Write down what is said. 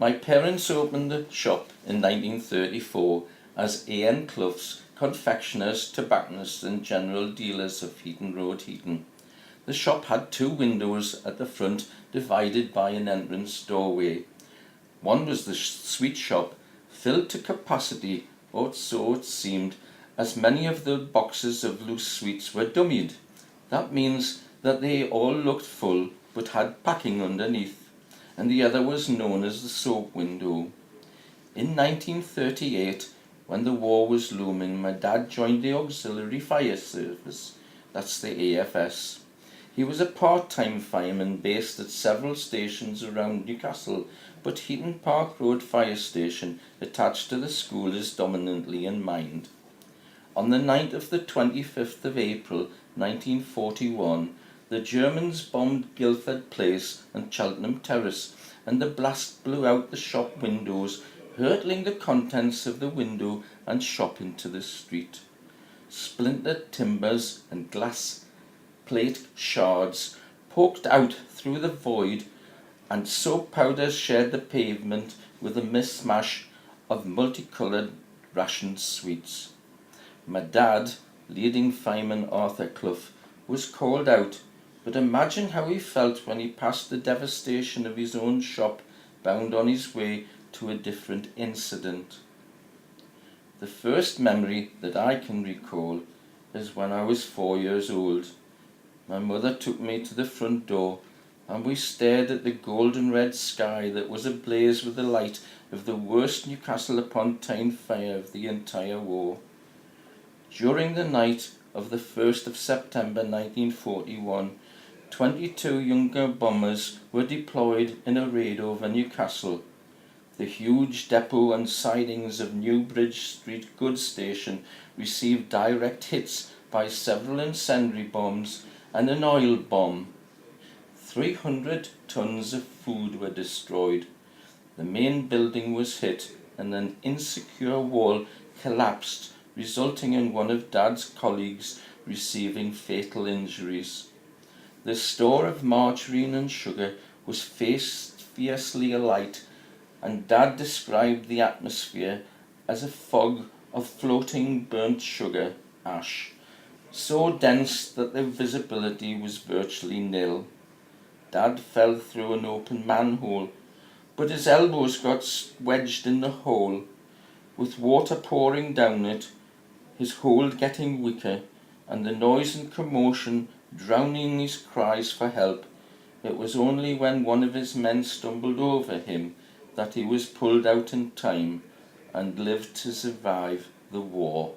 My parents opened the shop in 1934 as A.N. Clough's confectioners, tobacconists and general dealers of Heaton Road, Heaton. The shop had two windows at the front divided by an entrance doorway. One was the sweet shop, filled to capacity, or so it seemed, as many of the boxes of loose sweets were dummied. That means that they all looked full but had packing underneath. And the other was known as the soap window. In 1938, when the war was looming, my dad joined the Auxiliary Fire Service, that's the AFS. He was a part-time fireman based at several stations around Newcastle, but Heaton Park Road Fire Station, attached to the school, is dominantly in mind. On the night of the 25th of April 1941, the Germans bombed Guildford Place and Cheltenham Terrace, and the blast blew out the shop windows, hurtling the contents of the window and shop into the street. Splintered timbers and glass plate shards poked out through the void, and soap powders shared the pavement with a mishmash of multicoloured rationed sweets. My dad, leading fireman Arthur Clough, was called out, but imagine how he felt when he passed the devastation of his own shop, bound on his way to a different incident. The first memory that I can recall is when I was 4 years old. My mother took me to the front door, and we stared at the golden red sky that was ablaze with the light of the worst Newcastle upon Tyne fire of the entire war. During the night of the 1st of September 1941, 22 younger bombers were deployed in a raid over Newcastle. The huge depot and sidings of Newbridge Street goods station received direct hits by several incendiary bombs and an oil bomb. 300 tons of food were destroyed. The main building was hit and an insecure wall collapsed, resulting in one of Dad's colleagues receiving fatal injuries. The store of margarine and sugar was fiercely alight, and Dad described the atmosphere as a fog of floating burnt sugar ash, so dense that the visibility was virtually nil. Dad fell through an open manhole, but his elbows got wedged in the hole. With water pouring down it, his hold getting weaker, and the noise and commotion drowning his cries for help, it was only when one of his men stumbled over him that he was pulled out in time and lived to survive the war.